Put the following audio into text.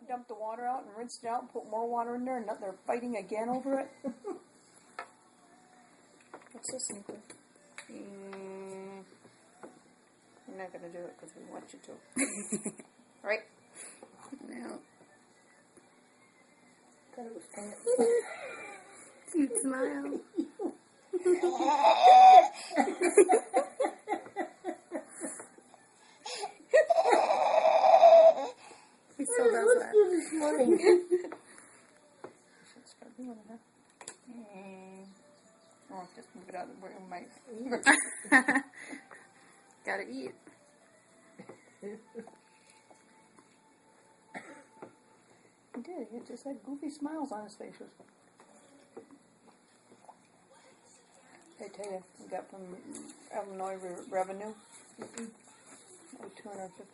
dump the water out and rinse it out and put more water in there, and now they're fighting again over it. What's this one do? I'm not going to do it because we want you to. Right? No. Thought it was funny. Cute smile. He still does Let's that. do this morning. Should start doing it, huh? Oh, just move it out of the way. My Gotta eat. He did. He just had goofy smiles on his face. I tell you, we got from Illinois Revenue. $250